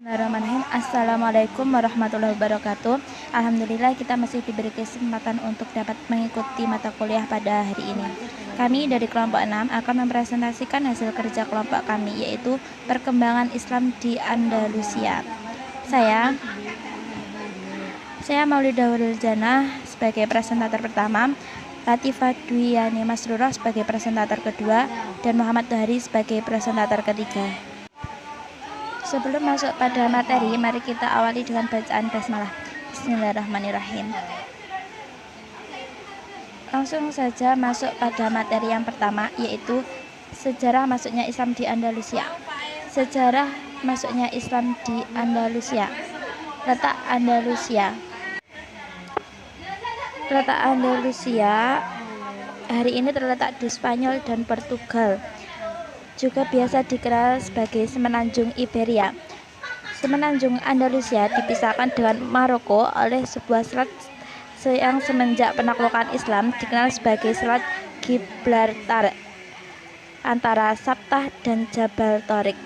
Bismillahirrahmanirrahim. Assalamualaikum warahmatullahi wabarakatuh. Alhamdulillah kita masih diberi kesempatan untuk dapat mengikuti mata kuliah pada hari ini. Kami dari kelompok 6 akan mempresentasikan hasil kerja kelompok kami, yaitu perkembangan Islam di Andalusia. Saya Maulidah Wuljana sebagai presentator pertama, Latifah Dwiyani Masrurah sebagai presentator kedua, dan Muhammad Tuhari sebagai presentator ketiga. Sebelum masuk pada materi, mari kita awali dengan bacaan basmalah. Bismillahirrahmanirrahim. Langsung saja masuk pada materi yang pertama, yaitu sejarah masuknya Islam di Andalusia. Sejarah masuknya Islam di Andalusia. Letak Andalusia hari ini terletak di Spanyol dan Portugal. Juga biasa dikenal sebagai Semenanjung Iberia. Semenanjung Andalusia dipisahkan dengan Maroko oleh sebuah selat yang semenjak penaklukan Islam dikenal sebagai Selat Gibraltar antara Sabtah dan Jabal Torik.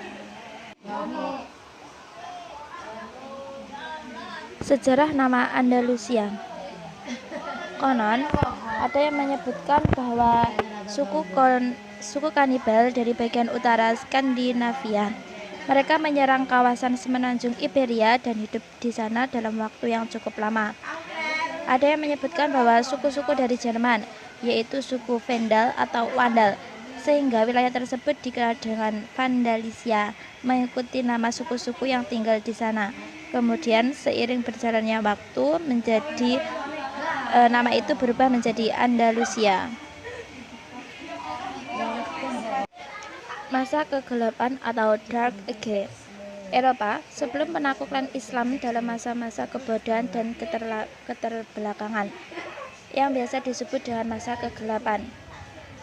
Sejarah nama Andalusia. Konon, ada yang menyebutkan bahwa suku kanibal dari bagian utara Skandinavia. Mereka menyerang kawasan Semenanjung Iberia dan hidup di sana dalam waktu yang cukup lama. Ada yang menyebutkan bahwa suku-suku dari Jerman, yaitu suku Vendal atau Wandal, sehingga wilayah tersebut dikenal dengan Vandalisia, mengikuti nama suku-suku yang tinggal di sana. Kemudian seiring berjalannya waktu nama itu berubah menjadi Andalusia. Masa kegelapan atau Dark Age Eropa sebelum penaklukan Islam dalam masa-masa kebodohan dan keterbelakangan yang biasa disebut dengan masa kegelapan.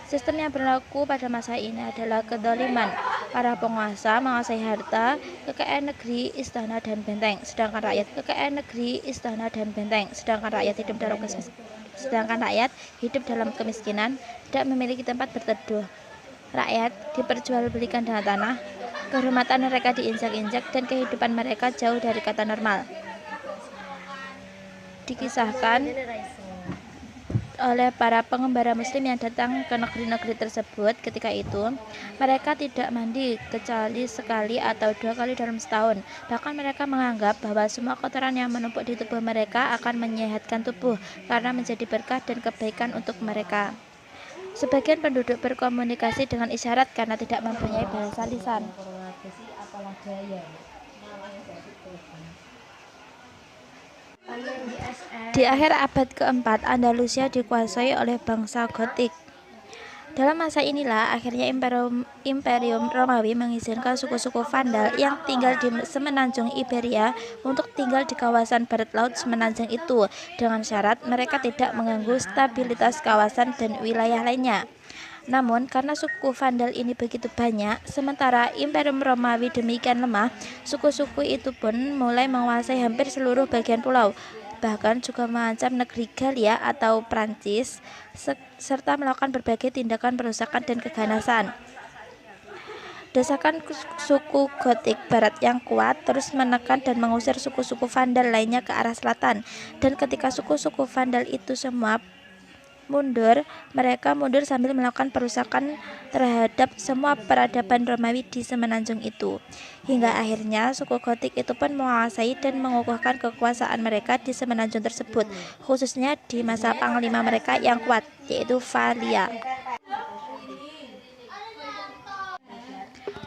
Sistem yang berlaku pada masa ini adalah kezaliman. Para penguasa menguasai harta, kekayaan negeri, istana dan benteng, sedangkan rakyat hidup dalam kemiskinan, tidak memiliki tempat berteduh. Rakyat diperjualbelikan dengan tanah, kehormatan mereka diinjak-injak, dan kehidupan mereka jauh dari kata normal. Dikisahkan oleh para pengembara muslim yang datang ke negeri-negeri tersebut ketika itu, mereka tidak mandi kecuali sekali atau 2 kali dalam setahun. Bahkan mereka menganggap bahwa semua kotoran yang menumpuk di tubuh mereka akan menyehatkan tubuh karena menjadi berkah dan kebaikan untuk mereka. Sebagian penduduk berkomunikasi dengan isyarat karena tidak mempunyai bahasa lisan. Di akhir abad keempat, Andalusia dikuasai oleh bangsa Gotik. Dalam masa inilah akhirnya Imperium Romawi mengizinkan suku-suku Vandal yang tinggal di Semenanjung Iberia untuk tinggal di kawasan barat laut Semenanjung itu dengan syarat mereka tidak mengganggu stabilitas kawasan dan wilayah lainnya. Namun karena suku Vandal ini begitu banyak, sementara Imperium Romawi demikian lemah, suku-suku itu pun mulai menguasai hampir seluruh bagian pulau, bahkan juga mengancam negeri Galia atau Prancis, serta melakukan berbagai tindakan perusakan dan keganasan. Desakan suku Gotik Barat yang kuat terus menekan dan mengusir suku-suku Vandal lainnya ke arah selatan, dan ketika suku-suku Vandal itu semua mereka mundur sambil melakukan perusakan terhadap semua peradaban Romawi di Semenanjung itu. Hingga akhirnya suku Gotik itu pun menguasai dan mengukuhkan kekuasaan mereka di Semenanjung tersebut, khususnya di masa panglima mereka yang kuat, yaitu Valia.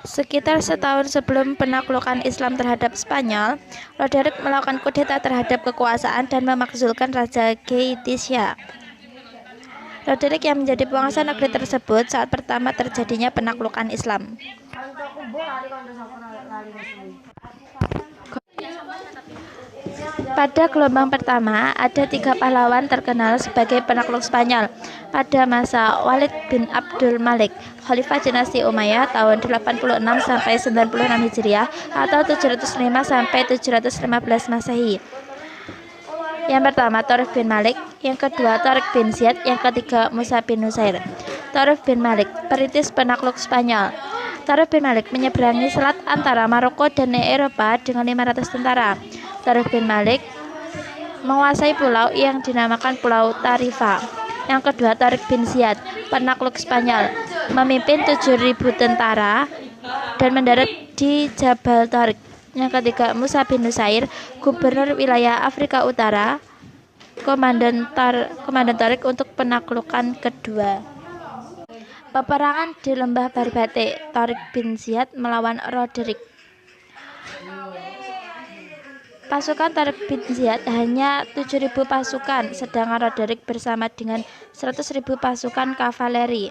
Sekitar setahun sebelum penaklukan Islam terhadap Spanyol, Roderick melakukan kudeta terhadap kekuasaan dan memakzulkan Raja Gaitisya. Roderick yang menjadi penguasa negeri tersebut saat pertama terjadinya penaklukan Islam. Pada gelombang pertama, ada 3 pahlawan terkenal sebagai penakluk Spanyol pada masa Walid bin Abdul Malik, Khalifah dinasti Umayyah tahun 86 sampai 96 Hijriah atau 705 sampai 715 Masehi. Yang pertama Tariq bin Malik, yang kedua Tariq bin Ziyad, yang ketiga Musa bin Nusair. Tariq bin Malik, perintis penakluk Spanyol. Tariq bin Malik menyeberangi selat antara Maroko dan Eropa dengan 500 tentara. Tariq bin Malik menguasai pulau yang dinamakan Pulau Tarifa. Yang kedua, Tariq bin Ziyad, penakluk Spanyol, memimpin 7.000 tentara dan mendarat di Jabal Tariq. Yang ketiga, Musa bin Nusair, gubernur wilayah Afrika Utara, komandan Tariq untuk penaklukan kedua. Peperangan di Lembah Barbate, Tariq bin Ziyad melawan Roderick. Pasukan Tariq bin Ziyad hanya 7.000 pasukan, sedangkan Roderick bersama dengan 100.000 pasukan kavaleri.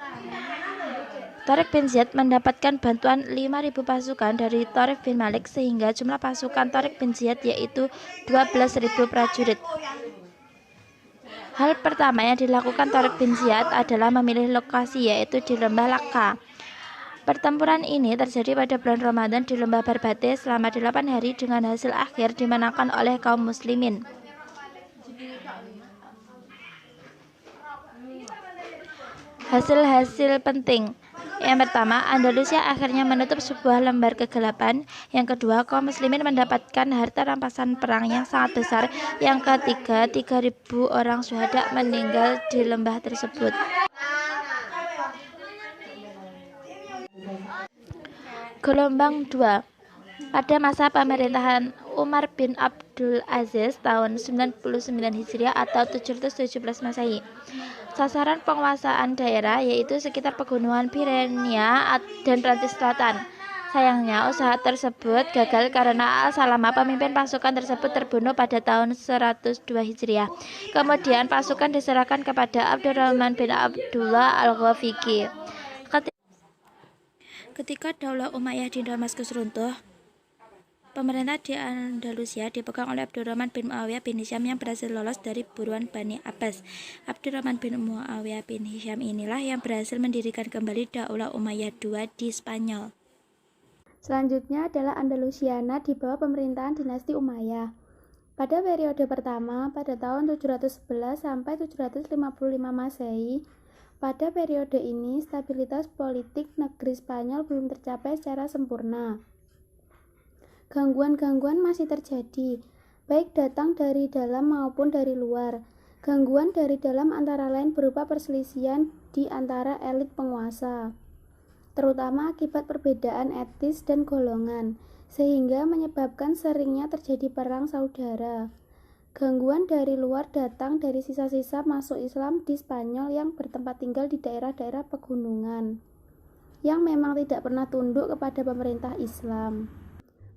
Tariq bin Ziyad mendapatkan bantuan 5.000 pasukan dari Tariq bin Malik sehingga jumlah pasukan Tariq bin Ziyad yaitu 12.000 prajurit. Hal pertama yang dilakukan Tariq bin Ziyad adalah memilih lokasi yaitu di Lembah Laka. Pertempuran ini terjadi pada bulan Ramadan di Lembah Barbate selama 8 hari dengan hasil akhir dimenangkan oleh kaum muslimin. Hasil-hasil penting. Yang pertama, Andalusia akhirnya menutup sebuah lembar kegelapan. Yang kedua, kaum muslimin mendapatkan harta rampasan perang yang sangat besar. Yang ketiga, 3.000 orang syuhada meninggal di lembah tersebut. Gelombang 2. Pada masa pemerintahan Umar bin Abdul Aziz tahun 99 Hijriah atau 717 Masehi. Sasaran penguasaan daerah yaitu sekitar pegunungan Pyrenea dan Prancis Selatan. Sayangnya usaha tersebut gagal karena Al-Salama, pemimpin pasukan tersebut, terbunuh pada tahun 102 Hijriah. Kemudian pasukan diserahkan kepada Abdurrahman bin Abdullah Al-Ghafiqi. Ketika Daulah Umayyah di Damaskus runtuh, pemerintah di Andalusia dipegang oleh Abdurrahman bin Muawiyah bin Hisham yang berhasil lolos dari buruan Bani Abbas. Abdurrahman bin Muawiyah bin Hisham inilah yang berhasil mendirikan kembali Daulah Umayyah II di Spanyol. Selanjutnya adalah Andalusiana di bawah pemerintahan dinasti Umayyah. Pada periode pertama, pada tahun 711 sampai 755 Masehi, pada periode ini stabilitas politik negeri Spanyol belum tercapai secara sempurna. Gangguan-gangguan masih terjadi, baik datang dari dalam maupun dari luar. Gangguan dari dalam antara lain berupa perselisihan di antara elit penguasa, terutama akibat perbedaan etis dan golongan, sehingga menyebabkan seringnya terjadi perang saudara. Gangguan dari luar datang dari sisa-sisa masuk Islam di Spanyol yang bertempat tinggal di daerah-daerah pegunungan, yang memang tidak pernah tunduk kepada pemerintah Islam.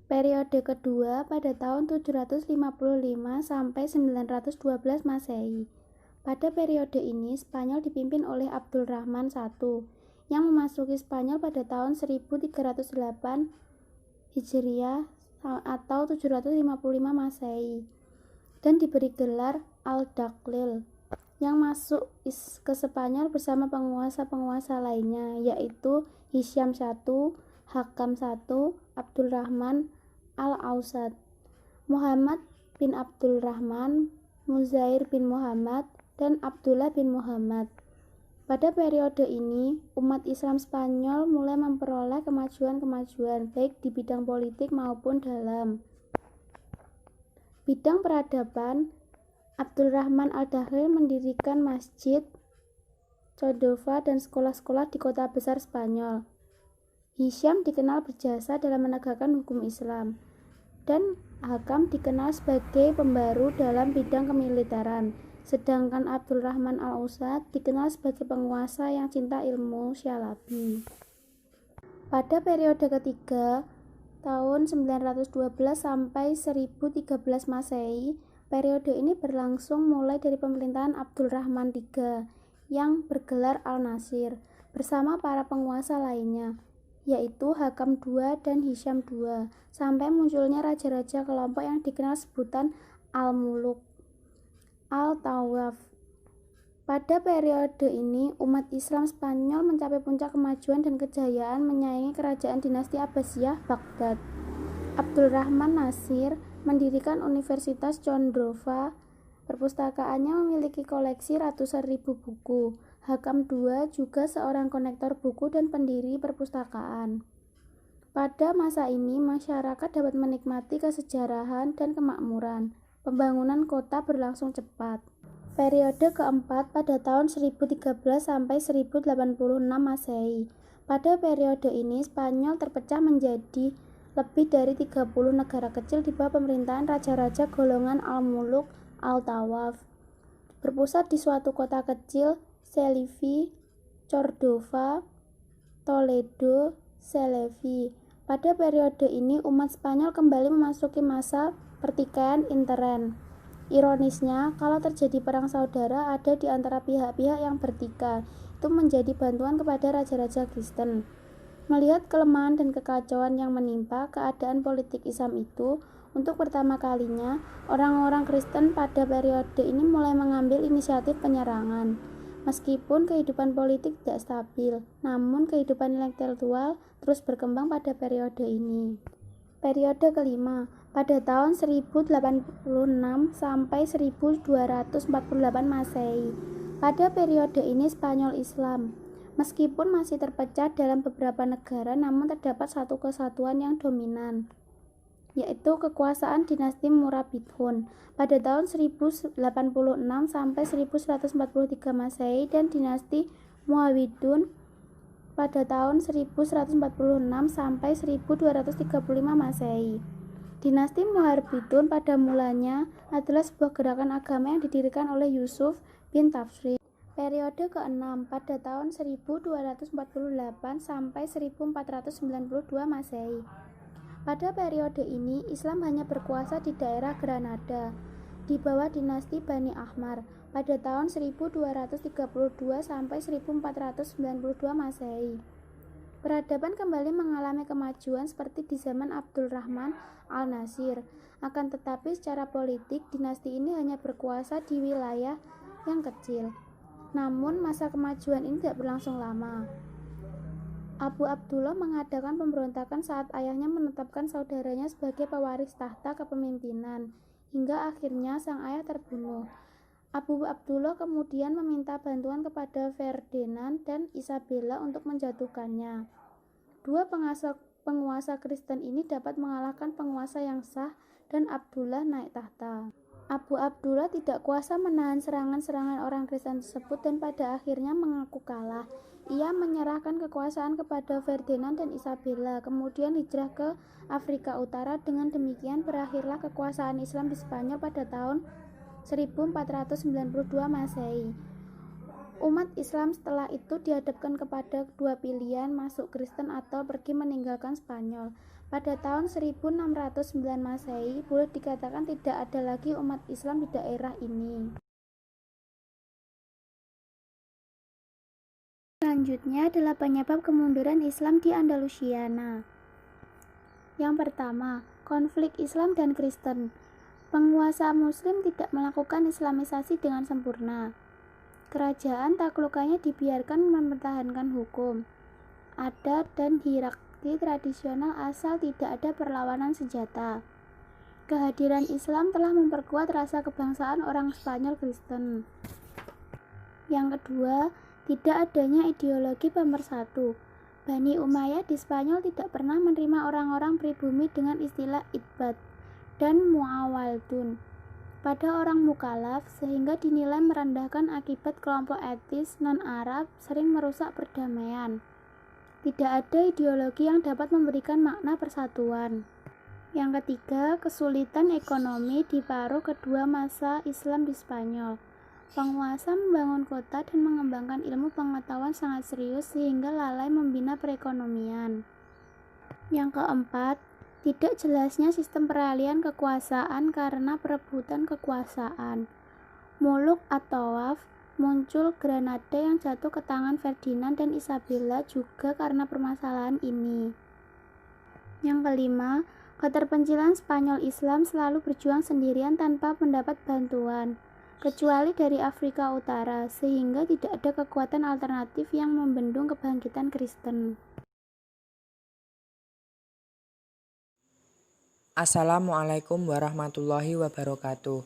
Periode kedua pada tahun 755 sampai 912 Masehi. Pada periode ini Spanyol dipimpin oleh Abdurrahman I yang memasuki Spanyol pada tahun 1308 Hijriah atau 755 Masehi dan diberi gelar Al-Daklil, yang masuk ke Spanyol bersama penguasa-penguasa lainnya yaitu Hisham I, Hakam I, Abdurrahman Al-Ausad, Muhammad bin Abdurrahman, Muzair bin Muhammad, dan Abdullah bin Muhammad. Pada periode ini, umat Islam Spanyol mulai memperoleh kemajuan-kemajuan baik di bidang politik maupun dalam bidang peradaban. Abdurrahman Al-Dahlil mendirikan masjid, Cordova, dan sekolah-sekolah di kota besar Spanyol. Hisham dikenal berjasa dalam menegakkan hukum Islam, dan Hakam dikenal sebagai pembaru dalam bidang kemiliteran, sedangkan Abdurrahman Al-Ausad dikenal sebagai penguasa yang cinta ilmu syalabi. Pada periode ketiga, tahun 912 sampai 1013 Masehi, periode ini berlangsung mulai dari pemerintahan Abdurrahman III yang bergelar Al-Nasir bersama para penguasa lainnya, yaitu Hakam II dan Hisham II, sampai munculnya raja-raja kelompok yang dikenal sebutan Al-Muluk, Al-Tawaf. Pada periode ini, umat Islam Spanyol mencapai puncak kemajuan dan kejayaan menyaingi kerajaan dinasti Abbasiyah Baghdad. Abdurrahman Nasir mendirikan Universitas Cordova. Perpustakaannya memiliki koleksi ratusan ribu buku. Hakam II juga seorang konektor buku dan pendiri perpustakaan. Pada masa ini, masyarakat dapat menikmati kesejarahan dan kemakmuran. Pembangunan kota berlangsung cepat. Periode keempat pada tahun 1013 sampai 1086 Masehi. Pada periode ini, Spanyol terpecah menjadi lebih dari 30 negara kecil di bawah pemerintahan raja-raja golongan Al-Muluk Al-Tawaf. Berpusat di suatu kota kecil, Selifi, Cordova, Toledo, Selefi. Pada periode ini, umat Spanyol kembali memasuki masa pertikaian intern. Ironisnya, kalau terjadi perang saudara ada di antara pihak-pihak yang bertikai, itu menjadi bantuan kepada raja-raja Kristen. Melihat kelemahan dan kekacauan yang menimpa keadaan politik Islam itu, untuk pertama kalinya, orang-orang Kristen pada periode ini mulai mengambil inisiatif penyerangan. Meskipun kehidupan politik tidak stabil, namun kehidupan intelektual terus berkembang pada periode ini. Periode kelima, pada tahun 1086 sampai 1248 Masehi. Pada periode ini Spanyol Islam. Meskipun masih terpecah dalam beberapa negara, namun terdapat satu kesatuan yang dominan, yaitu kekuasaan dinasti Murabitun pada tahun 1086 sampai 1143 Masehi dan dinasti Muawidun pada tahun 1146 sampai 1235 Masehi. Dinasti Muwahhibun pada mulanya adalah sebuah gerakan agama yang didirikan oleh Yusuf bin Tafsir. Periode ke-6 pada tahun 1248 sampai 1492 Masehi. Pada periode ini, Islam hanya berkuasa di daerah Granada, di bawah dinasti Bani Ahmar, pada tahun 1232 sampai 1492 Masehi. Peradaban kembali mengalami kemajuan seperti di zaman Abdul Rahman Al-Nasir. Akan tetapi secara politik, dinasti ini hanya berkuasa di wilayah yang kecil. Namun, masa kemajuan ini tidak berlangsung lama. Abu Abdullah mengadakan pemberontakan saat ayahnya menetapkan saudaranya sebagai pewaris tahta kepemimpinan, hingga akhirnya sang ayah terbunuh. Abu Abdullah kemudian meminta bantuan kepada Ferdinand dan Isabella untuk menjatuhkannya. Dua penguasa Kristen ini dapat mengalahkan penguasa yang sah dan Abdullah naik tahta. Abu Abdullah tidak kuasa menahan serangan-serangan orang Kristen tersebut dan pada akhirnya mengaku kalah. Ia menyerahkan kekuasaan kepada Ferdinand dan Isabella, kemudian hijrah ke Afrika Utara. Dengan demikian berakhirlah kekuasaan Islam di Spanyol pada tahun 1492 Masehi. Umat Islam setelah itu dihadapkan kepada dua pilihan, masuk Kristen atau pergi meninggalkan Spanyol. Pada tahun 1609 Masehi, boleh dikatakan tidak ada lagi umat Islam di daerah ini. Selanjutnya adalah penyebab kemunduran Islam di Andalusiana. Yang pertama, konflik Islam dan Kristen. Penguasa Muslim tidak melakukan Islamisasi dengan sempurna. Kerajaan taklukannya dibiarkan mempertahankan hukum, adat, dan hierarki tradisional asal tidak ada perlawanan senjata. Kehadiran Islam telah memperkuat rasa kebangsaan orang Spanyol Kristen. Yang kedua, tidak adanya ideologi pemersatu. Bani Umayyah di Spanyol tidak pernah menerima orang-orang pribumi dengan istilah Itbat dan Muawaldun pada orang mukalaf, sehingga dinilai merendahkan akibat kelompok etis non-Arab sering merusak perdamaian. Tidak ada ideologi yang dapat memberikan makna persatuan. Yang ketiga, kesulitan ekonomi di paruh kedua masa Islam di Spanyol. Penguasa membangun kota dan mengembangkan ilmu pengetahuan sangat serius sehingga lalai membina perekonomian. Yang keempat, tidak jelasnya sistem peralihan kekuasaan karena perebutan kekuasaan. Muluk at-Tawaf muncul Granada yang jatuh ke tangan Ferdinand dan Isabella juga karena permasalahan ini. Yang kelima, keterpencilan Spanyol Islam selalu berjuang sendirian tanpa mendapat bantuan, kecuali dari Afrika Utara, sehingga tidak ada kekuatan alternatif yang membendung kebangkitan Kristen. Assalamualaikum warahmatullahi wabarakatuh.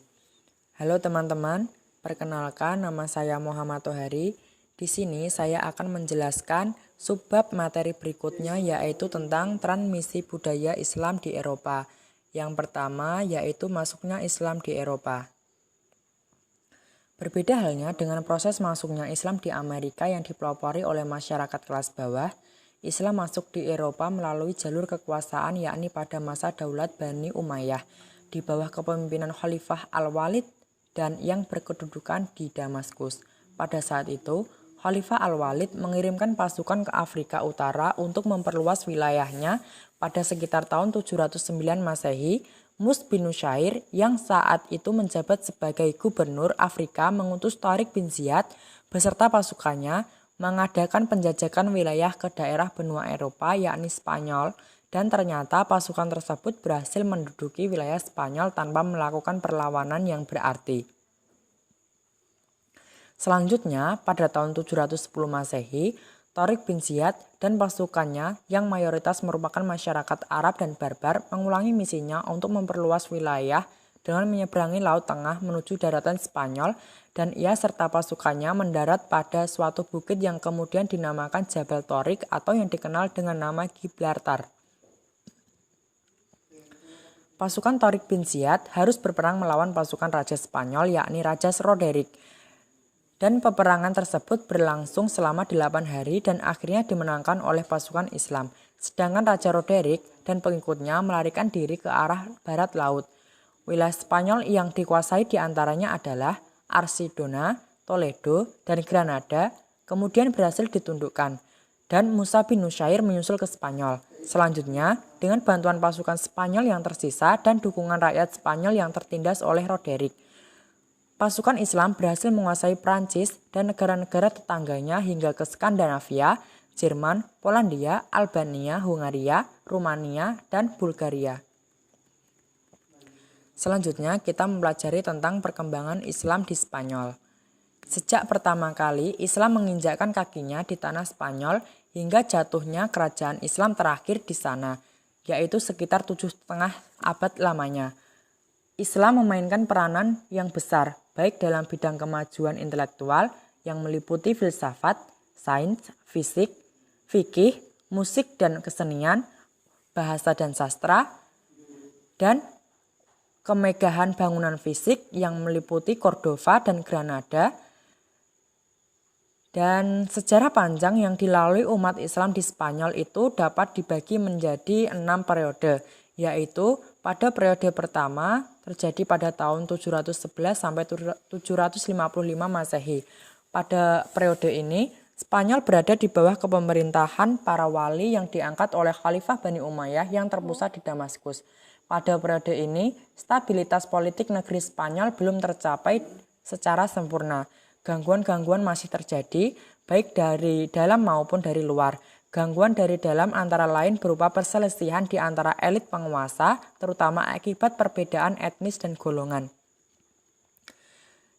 Halo teman-teman, perkenalkan nama saya Muhammad Tohari. Di sini saya akan menjelaskan Subbab materi berikutnya yaitu tentang transmisi budaya Islam di Eropa. Yang pertama yaitu masuknya Islam di Eropa. Berbeda halnya dengan proses masuknya Islam di Amerika yang dipelopori oleh masyarakat kelas bawah, Islam masuk di Eropa melalui jalur kekuasaan yakni pada masa Daulat Bani Umayyah di bawah kepemimpinan Khalifah Al-Walid dan yang berkedudukan di Damaskus. Pada saat itu, Khalifah Al-Walid mengirimkan pasukan ke Afrika Utara untuk memperluas wilayahnya. Pada sekitar tahun 709 Masehi, Mus bin Nusyair yang saat itu menjabat sebagai gubernur Afrika mengutus Tariq bin Ziyad beserta pasukannya mengadakan penjajakan wilayah ke daerah benua Eropa yakni Spanyol, dan ternyata pasukan tersebut berhasil menduduki wilayah Spanyol tanpa melakukan perlawanan yang berarti. Selanjutnya, pada tahun 710 Masehi, Tariq bin Ziyad dan pasukannya yang mayoritas merupakan masyarakat Arab dan Barbar mengulangi misinya untuk memperluas wilayah dengan menyeberangi Laut Tengah menuju daratan Spanyol, dan ia serta pasukannya mendarat pada suatu bukit yang kemudian dinamakan Jabal Tariq atau yang dikenal dengan nama Gibraltar. Pasukan Tariq bin Ziyad harus berperang melawan pasukan Raja Spanyol yakni Raja Roderick. Dan peperangan tersebut berlangsung selama 8 hari dan akhirnya dimenangkan oleh pasukan Islam. Sedangkan Raja Roderick dan pengikutnya melarikan diri ke arah barat laut. Wilayah Spanyol yang dikuasai diantaranya adalah Arsidona, Toledo, dan Granada, kemudian berhasil ditundukkan. Dan Musa bin Nusyair menyusul ke Spanyol. Selanjutnya, dengan bantuan pasukan Spanyol yang tersisa dan dukungan rakyat Spanyol yang tertindas oleh Roderick, pasukan Islam berhasil menguasai Prancis dan negara-negara tetangganya hingga ke Skandinavia, Jerman, Polandia, Albania, Hungaria, Rumania, dan Bulgaria. Selanjutnya kita mempelajari tentang perkembangan Islam di Spanyol. Sejak pertama kali Islam menginjakkan kakinya di tanah Spanyol hingga jatuhnya kerajaan Islam terakhir di sana, yaitu sekitar 7,5 abad lamanya. Islam memainkan peranan yang besar, baik dalam bidang kemajuan intelektual yang meliputi filsafat, sains, fisik, fikih, musik dan kesenian, bahasa dan sastra, dan kemegahan bangunan fisik yang meliputi Cordova dan Granada, dan sejarah panjang yang dilalui umat Islam di Spanyol itu dapat dibagi menjadi 6 periode, yaitu pada periode pertama terjadi pada tahun 711 sampai 755 Masehi. Pada periode ini, Spanyol berada di bawah kepemerintahan para wali yang diangkat oleh Khalifah Bani Umayyah yang terpusat di Damaskus. Pada periode ini, stabilitas politik negeri Spanyol belum tercapai secara sempurna. Gangguan-gangguan masih terjadi, baik dari dalam maupun dari luar. Gangguan dari dalam antara lain berupa perselisihan di antara elit penguasa, terutama akibat perbedaan etnis dan golongan.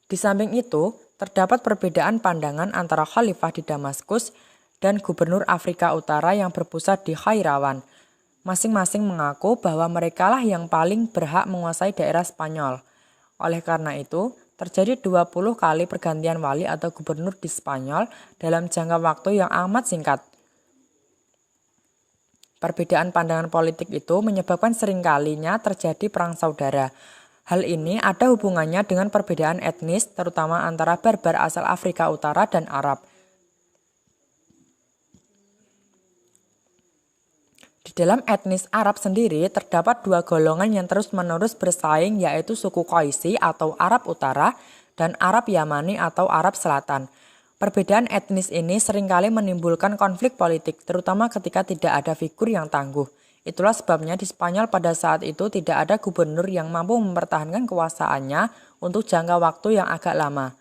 Di samping itu, terdapat perbedaan pandangan antara khalifah di Damaskus dan gubernur Afrika Utara yang berpusat di Khairawan. Masing-masing mengaku bahwa merekalah yang paling berhak menguasai daerah Spanyol. Oleh karena itu, terjadi 20 kali pergantian wali atau gubernur di Spanyol dalam jangka waktu yang amat singkat. Perbedaan pandangan politik itu menyebabkan seringkalinya terjadi perang saudara. Hal ini ada hubungannya dengan perbedaan etnis, terutama antara Barbar asal Afrika Utara dan Arab. Di dalam etnis Arab sendiri terdapat 2 golongan yang terus-menerus bersaing, yaitu suku Qaisi atau Arab Utara dan Arab Yamani atau Arab Selatan. Perbedaan etnis ini seringkali menimbulkan konflik politik, terutama ketika tidak ada figur yang tangguh. Itulah sebabnya di Spanyol pada saat itu tidak ada gubernur yang mampu mempertahankan kekuasaannya untuk jangka waktu yang agak lama.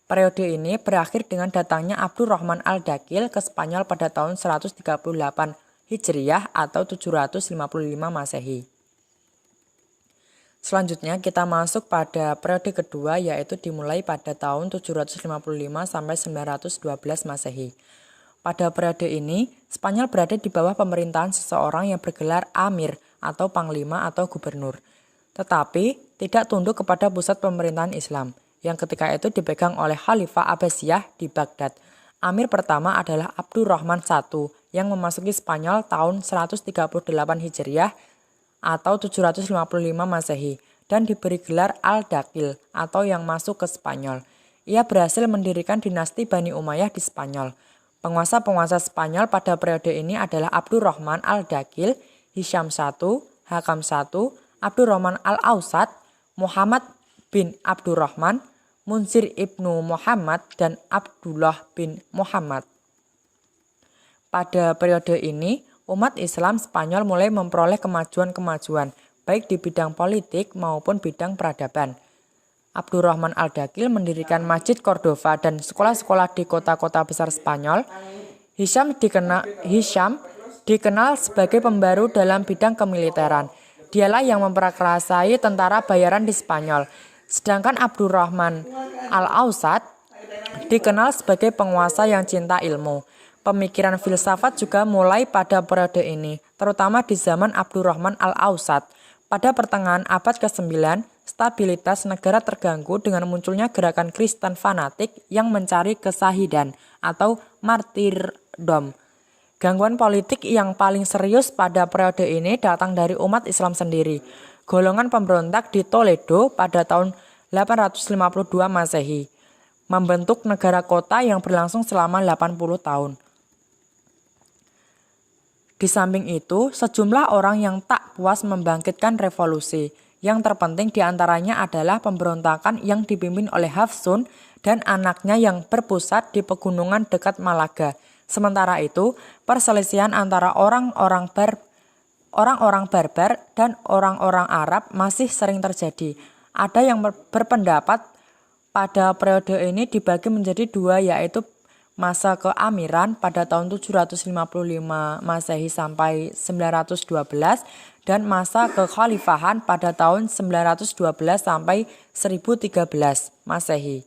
Periode ini berakhir dengan datangnya Abdurrahman Al-Dakil ke Spanyol pada tahun 138 Hijriyah atau 755 Masehi. Selanjutnya kita masuk pada periode kedua, yaitu dimulai pada tahun 755 sampai 912 Masehi. Pada periode ini, Spanyol berada di bawah pemerintahan seseorang yang bergelar Amir atau Panglima atau Gubernur, tetapi tidak tunduk kepada pusat pemerintahan Islam, yang ketika itu dipegang oleh Khalifah Abbasiyah di Baghdad. Amir pertama adalah Abdurrahman I yang memasuki Spanyol tahun 138 Hijriah atau 755 Masehi dan diberi gelar Al-Dakil atau yang masuk ke Spanyol. Ia berhasil mendirikan dinasti Bani Umayyah di Spanyol. Penguasa-penguasa Spanyol pada periode ini adalah Abdurrahman Al-Dakil, Hisham I, Hakam I, Abdurrahman Al-Ausat, Muhammad bin Abdurrahman, Munsir ibnu Muhammad, dan Abdullah bin Muhammad. Pada periode ini, umat Islam Spanyol mulai memperoleh kemajuan-kemajuan, baik di bidang politik maupun bidang peradaban. Abdurrahman Al-Dakil mendirikan Masjid Cordova dan sekolah-sekolah di kota-kota besar Spanyol. Hisham dikenal sebagai pembaru dalam bidang kemiliteran. Dialah yang memperkasai tentara bayaran di Spanyol. Sedangkan Abdurrahman Al-Ausat dikenal sebagai penguasa yang cinta ilmu. Pemikiran filsafat juga mulai pada periode ini, terutama di zaman Abdurrahman Al-Ausat. Pada pertengahan abad ke-9, stabilitas negara terganggu dengan munculnya gerakan Kristen fanatik yang mencari kesahidan atau martyrdom. Gangguan politik yang paling serius pada periode ini datang dari umat Islam sendiri. Golongan pemberontak di Toledo pada tahun 852 Masehi membentuk negara kota yang berlangsung selama 80 tahun. Di samping itu, sejumlah orang yang tak puas membangkitkan revolusi. Yang terpenting diantaranya adalah pemberontakan yang dipimpin oleh Hafsun dan anaknya yang berpusat di pegunungan dekat Malaga. Sementara itu, perselisihan antara orang-orang barbar dan orang-orang Arab masih sering terjadi. Ada yang berpendapat pada periode ini dibagi menjadi dua, yaitu masa keamiran pada tahun 755 Masehi sampai 912 dan masa kekhalifahan pada tahun 912 sampai 1013 Masehi.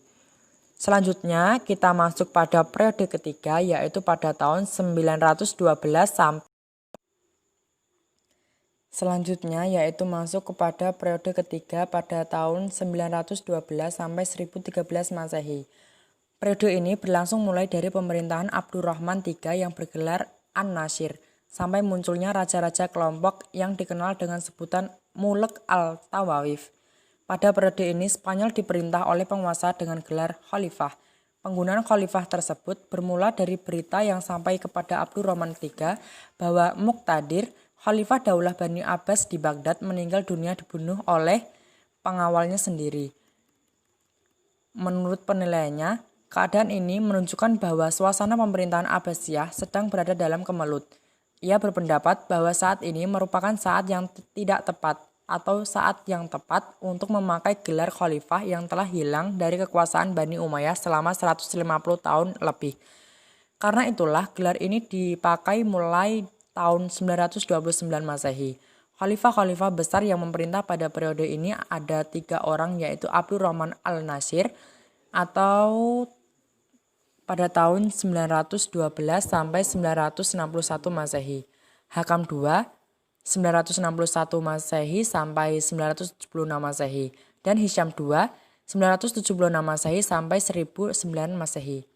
Selanjutnya kita masuk pada periode ketiga, yaitu pada tahun 912 sampai kepada periode ketiga pada tahun 912 sampai 1013 Masehi. Periode ini berlangsung mulai dari pemerintahan Abdurrahman III yang bergelar An-Nasir sampai munculnya raja-raja kelompok yang dikenal dengan sebutan Muluk al-Tawawif. Pada periode ini Spanyol diperintah oleh penguasa dengan gelar khalifah. Penggunaan khalifah tersebut bermula dari berita yang sampai kepada Abdurrahman III bahwa Muqtadir, khalifah Daulah Bani Abbas di Baghdad, meninggal dunia dibunuh oleh pengawalnya sendiri. Menurut penilaiannya, keadaan ini menunjukkan bahwa suasana pemerintahan Abbasiyah sedang berada dalam kemelut. Ia berpendapat bahwa saat ini merupakan saat yang tidak tepat atau saat yang tepat untuk memakai gelar khalifah yang telah hilang dari kekuasaan Bani Umayyah selama 150 tahun lebih. Karena itulah gelar ini dipakai mulai tahun 929 Masehi. Khalifah-khalifah besar yang memerintah pada periode ini ada 3 orang, yaitu Abdurrahman al-Nasir atau pada tahun 912 sampai 961 Masehi. Hakam II 961 Masehi sampai 976 Masehi dan Hisham II 976 Masehi sampai 1009 Masehi.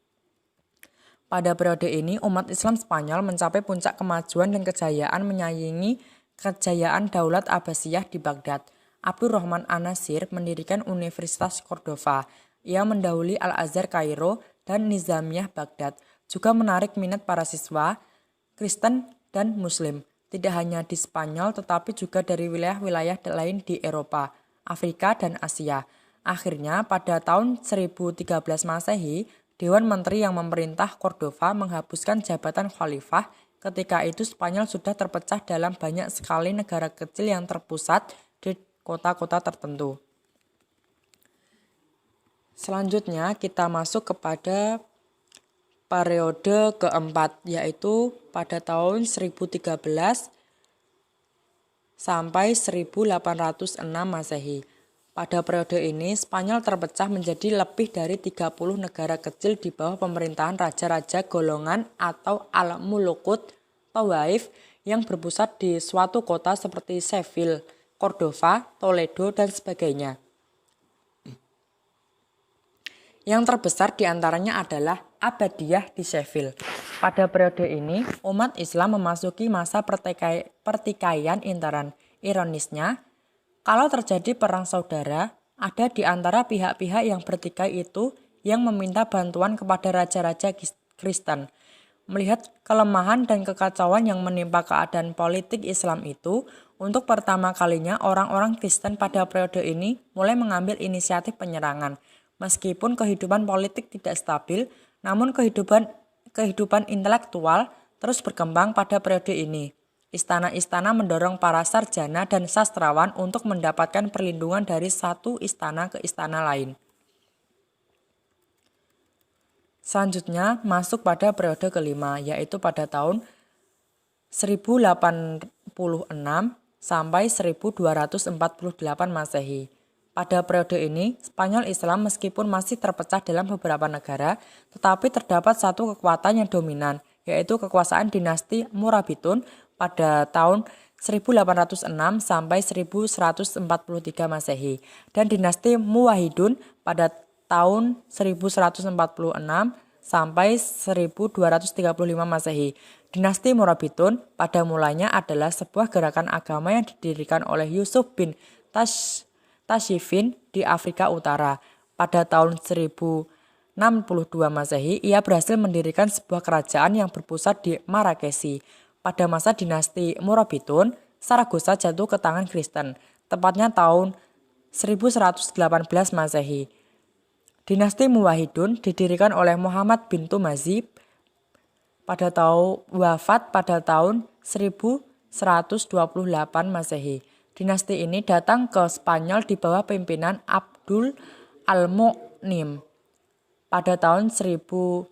Pada periode ini umat Islam Spanyol mencapai puncak kemajuan dan kejayaan menyaingi kejayaan Daulat Abbasiyah di Baghdad. Abdurrahman An-Nasir mendirikan Universitas Cordova. Ia mendahului Al-Azhar Kairo dan Nizamiyah Baghdad, juga menarik minat para siswa Kristen dan Muslim. Tidak hanya di Spanyol tetapi juga dari wilayah-wilayah lain di Eropa, Afrika, dan Asia. Akhirnya pada tahun 1013 Masehi, Dewan Menteri yang memerintah Cordova menghapuskan jabatan khalifah. Ketika itu Spanyol sudah terpecah dalam banyak sekali negara kecil yang terpusat di kota-kota tertentu. Selanjutnya kita masuk kepada periode keempat, yaitu pada tahun 1013 sampai 1806 Masehi. Pada periode ini, Spanyol terpecah menjadi lebih dari 30 negara kecil di bawah pemerintahan raja-raja golongan atau al-mulukut Tawaif yang berpusat di suatu kota seperti Seville, Cordova, Toledo, dan sebagainya. Yang terbesar diantaranya adalah Abbadiyah di Sheffield. Pada periode ini, umat Islam memasuki masa pertikaian intern. Ironisnya, kalau terjadi perang saudara, ada di antara pihak-pihak yang bertikai itu yang meminta bantuan kepada raja-raja Kristen. Melihat kelemahan dan kekacauan yang menimpa keadaan politik Islam itu, untuk pertama kalinya orang-orang Kristen pada periode ini mulai mengambil inisiatif penyerangan. Meskipun kehidupan politik tidak stabil, namun kehidupan intelektual terus berkembang pada periode ini. Istana-istana mendorong para sarjana dan sastrawan untuk mendapatkan perlindungan dari satu istana ke istana lain. Selanjutnya masuk pada periode kelima, yaitu pada tahun 1086 sampai 1248 Masehi. Pada periode ini, Spanyol Islam meskipun masih terpecah dalam beberapa negara, tetapi terdapat satu kekuatan yang dominan, yaitu kekuasaan dinasti Murabitun pada tahun 1806 sampai 1143 Masehi dan dinasti Muwahhidun pada tahun 1146 sampai 1235 Masehi. Dinasti Murabitun pada mulanya adalah sebuah gerakan agama yang didirikan oleh Yusuf bin Tashfin di Afrika Utara. Pada tahun 1062 Masehi, ia berhasil mendirikan sebuah kerajaan yang berpusat di Marrakesh. Pada masa dinasti Murabitun, Saragossa jatuh ke tangan Kristen, tepatnya tahun 1118 Masehi. Dinasti Muwahhidun didirikan oleh Muhammad bin Tumazib wafat pada tahun 1128 Masehi. Dinasti ini datang ke Spanyol di bawah pimpinan Abdul al-Mu'nim. Pada tahun 1212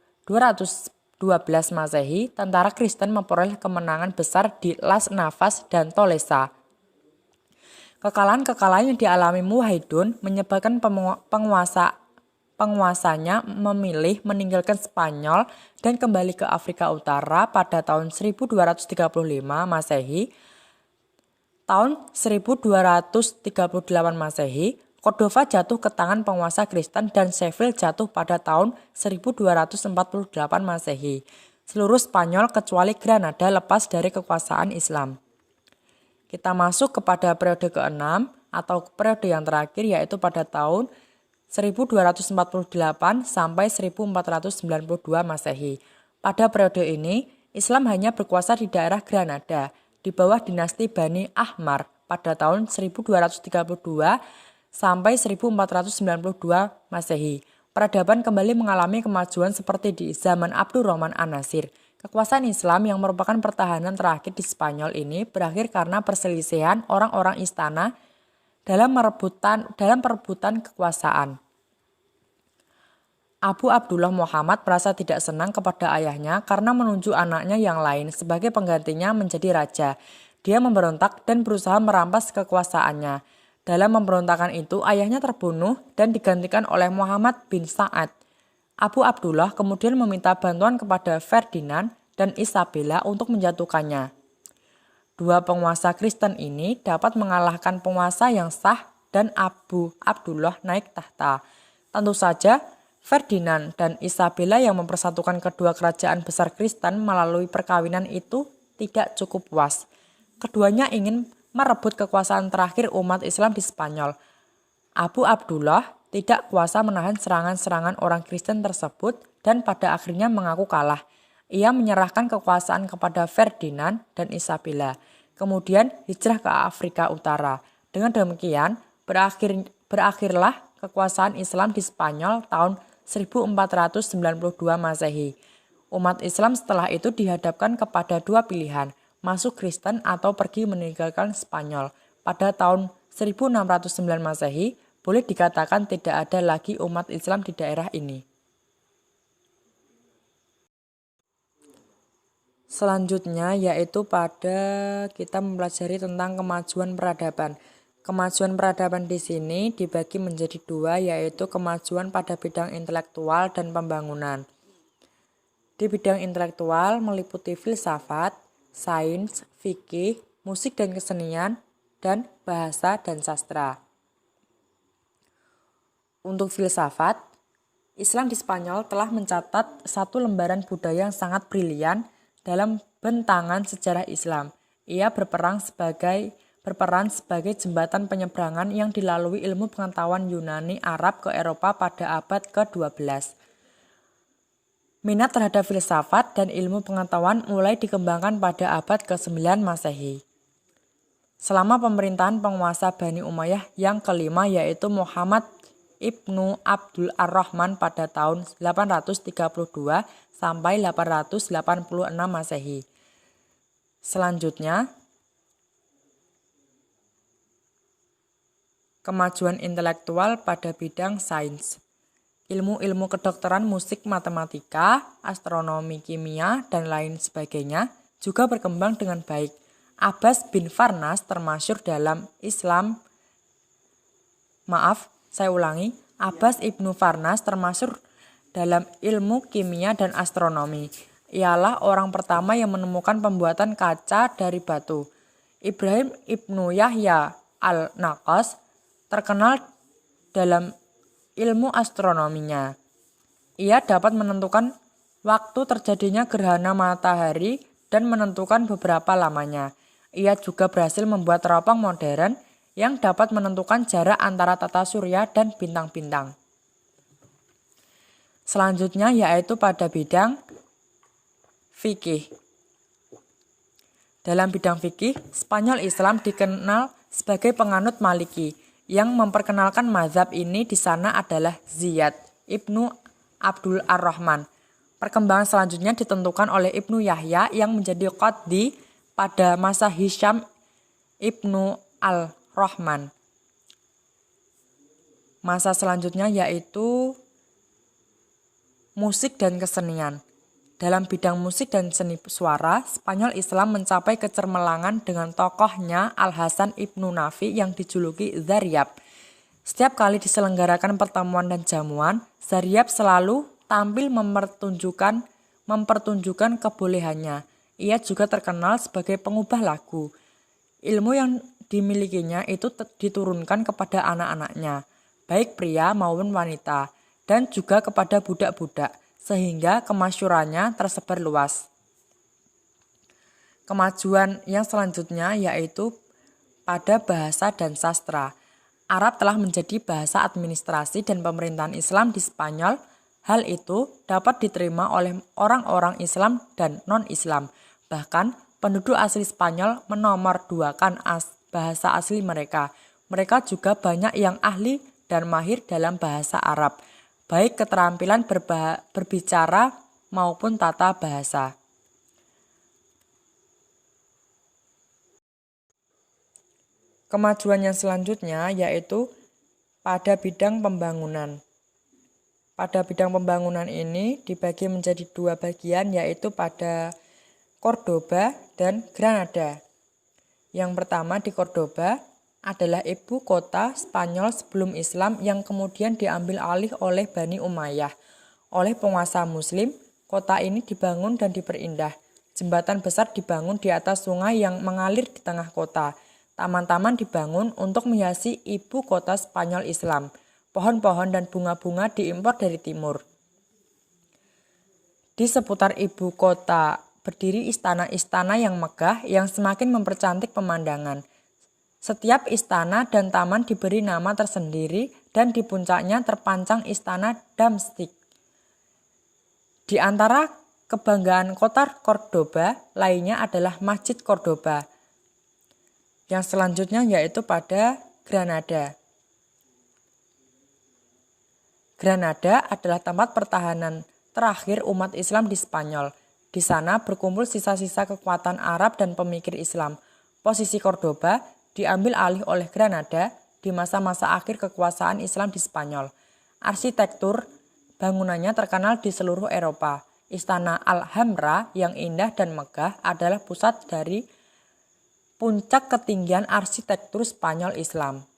Masehi, tentara Kristen memperoleh kemenangan besar di Las Navas dan Tolosa. Kekalahan-kekalahan yang dialami Muwahhidun menyebabkan penguasanya memilih meninggalkan Spanyol dan kembali ke Afrika Utara pada tahun 1235 Masehi. Tahun 1238 Masehi, Cordova jatuh ke tangan penguasa Kristen dan Sheffield jatuh pada tahun 1248 Masehi. Seluruh Spanyol kecuali Granada lepas dari kekuasaan Islam. Kita masuk kepada periode ke-6 atau periode yang terakhir, yaitu pada tahun 1248 sampai 1492 Masehi. Pada periode ini, Islam hanya berkuasa di daerah Granada, di bawah dinasti Bani Ahmar pada tahun 1232 sampai 1492 Masehi. Peradaban kembali mengalami kemajuan seperti di zaman Abdurrahman An-Nasir. Kekuasaan Islam yang merupakan pertahanan terakhir di Spanyol ini berakhir karena perselisihan orang-orang istana dalam perebutan kekuasaan. Abu Abdullah Muhammad merasa tidak senang kepada ayahnya karena menunjuk anaknya yang lain sebagai penggantinya menjadi raja. Dia memberontak dan berusaha merampas kekuasaannya. Dalam pemberontakan itu, ayahnya terbunuh dan digantikan oleh Muhammad bin Sa'ad. Abu Abdullah kemudian meminta bantuan kepada Ferdinand dan Isabella untuk menjatuhkannya. Dua penguasa Kristen ini dapat mengalahkan penguasa yang sah dan Abu Abdullah naik tahta. Tentu saja, Ferdinand dan Isabella yang mempersatukan kedua kerajaan besar Kristen melalui perkawinan itu tidak cukup puas. Keduanya ingin merebut kekuasaan terakhir umat Islam di Spanyol. Abu Abdullah tidak kuasa menahan serangan-serangan orang Kristen tersebut dan pada akhirnya mengaku kalah. Ia menyerahkan kekuasaan kepada Ferdinand dan Isabella, kemudian hijrah ke Afrika Utara. Dengan demikian, berakhirlah kekuasaan Islam di Spanyol tahun 1492 Masehi. Umat Islam setelah itu dihadapkan kepada dua pilihan, masuk Kristen atau pergi meninggalkan Spanyol. Pada tahun 1609 Masehi, boleh dikatakan tidak ada lagi umat Islam di daerah ini. Selanjutnya yaitu kita mempelajari tentang kemajuan peradaban. Kemajuan peradaban di sini dibagi menjadi dua, yaitu kemajuan pada bidang intelektual dan pembangunan. Di bidang intelektual meliputi filsafat, sains, fikih, musik dan kesenian, dan bahasa dan sastra. Untuk filsafat, Islam di Spanyol telah mencatat satu lembaran budaya yang sangat brilian dalam bentangan sejarah Islam. Ia berperan sebagai jembatan penyeberangan yang dilalui ilmu pengetahuan Yunani Arab ke Eropa pada abad ke-12. Minat terhadap filsafat dan ilmu pengetahuan mulai dikembangkan pada abad ke-9 Masehi. Selama pemerintahan penguasa Bani Umayyah yang kelima yaitu Muhammad Ibnu Abdul Ar-Rahman pada tahun 832 sampai 886 Masehi. Selanjutnya, kemajuan intelektual pada bidang sains. Ilmu-ilmu kedokteran, musik, matematika, astronomi, kimia, dan lain sebagainya juga berkembang dengan baik. Abbas bin Farnas termasyhur dalam Islam. Abbas ibnu Farnas termasyhur dalam ilmu kimia dan astronomi. Ialah orang pertama yang menemukan pembuatan kaca dari batu. Ibrahim ibnu Yahya al-Naqas terkenal dalam ilmu astronominya. Ia dapat menentukan waktu terjadinya gerhana matahari dan menentukan beberapa lamanya. Ia juga berhasil membuat teropong modern yang dapat menentukan jarak antara tata surya dan bintang-bintang. Selanjutnya yaitu pada bidang fikih. Dalam bidang fikih, Spanyol Islam dikenal sebagai penganut Maliki. Yang memperkenalkan mazhab ini di sana adalah Ziyad Ibnu Abdul Ar-Rahman. Perkembangan selanjutnya ditentukan oleh Ibnu Yahya yang menjadi qadhi pada masa Hisham Ibnu Al-Rahman. Masa selanjutnya yaitu musik dan kesenian. Dalam bidang musik dan seni suara, Spanyol Islam mencapai kecermelangan dengan tokohnya Al-Hasan Ibnu Nafi yang dijuluki Zaryab. Setiap kali diselenggarakan pertemuan dan jamuan, Zaryab selalu tampil mempertunjukkan kebolehannya. Ia juga terkenal sebagai pengubah lagu. Ilmu yang dimilikinya itu diturunkan kepada anak-anaknya, baik pria maupun wanita, dan juga kepada budak-budak, sehingga kemasyhurannya tersebar luas. Kemajuan yang selanjutnya yaitu pada bahasa dan sastra. Arab telah menjadi bahasa administrasi dan pemerintahan Islam di Spanyol. Hal itu dapat diterima oleh orang-orang Islam dan non-Islam. Bahkan penduduk asli Spanyol menomorduakan bahasa asli mereka. Mereka juga banyak yang ahli dan mahir dalam bahasa Arab, baik keterampilan berbicara maupun tata bahasa. Kemajuan yang selanjutnya yaitu pada bidang pembangunan. Pada bidang pembangunan ini dibagi menjadi dua bagian yaitu pada Cordoba dan Granada. Yang pertama di Cordoba adalah ibu kota Spanyol sebelum Islam yang kemudian diambil alih oleh Bani Umayyah. Oleh penguasa Muslim, kota ini dibangun dan diperindah. Jembatan besar dibangun di atas sungai yang mengalir di tengah kota. Taman-taman dibangun untuk menghiasi ibu kota Spanyol Islam. Pohon-pohon dan bunga-bunga diimpor dari timur. Di seputar ibu kota berdiri istana-istana yang megah yang semakin mempercantik pemandangan. Setiap istana dan taman diberi nama tersendiri dan di puncaknya terpancang istana Damsyik. Di antara kebanggaan kota Cordoba lainnya adalah Masjid Cordoba. Yang selanjutnya yaitu pada Granada. Granada adalah tempat pertahanan terakhir umat Islam di Spanyol. Di sana berkumpul sisa-sisa kekuatan Arab dan pemikir Islam. Posisi Cordoba diambil alih oleh Granada di masa-masa akhir kekuasaan Islam di Spanyol. Arsitektur bangunannya terkenal di seluruh Eropa. Istana Alhambra yang indah dan megah adalah pusat dari puncak ketinggian arsitektur Spanyol Islam.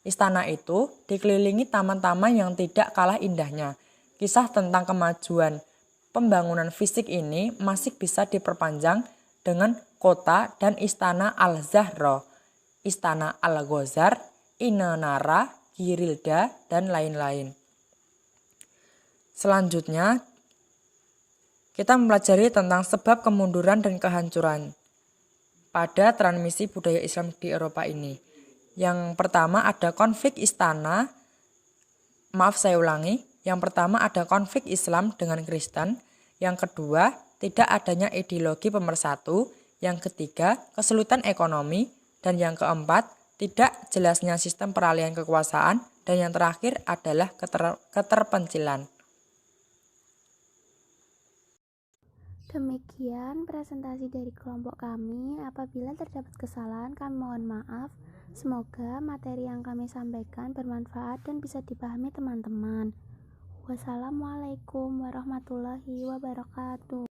Istana itu dikelilingi taman-taman yang tidak kalah indahnya. Kisah tentang kemajuan pembangunan fisik ini masih bisa diperpanjang dengan kota dan istana Al-Zahra, istana Al-Ghazar, Inanara, Girilda, dan lain-lain. Selanjutnya, kita mempelajari tentang sebab kemunduran dan kehancuran pada transmisi budaya Islam di Eropa ini. Yang pertama ada konflik istana, yang pertama ada konflik Islam dengan Kristen, yang kedua tidak adanya ideologi pemersatu, yang ketiga kesulitan ekonomi, dan yang keempat tidak jelasnya sistem peralihan kekuasaan, dan yang terakhir adalah keterpencilan. Demikian presentasi dari kelompok kami. Apabila terdapat kesalahan, kami mohon maaf. Semoga materi yang kami sampaikan bermanfaat dan bisa dipahami teman-teman. Wassalamualaikum warahmatullahi wabarakatuh.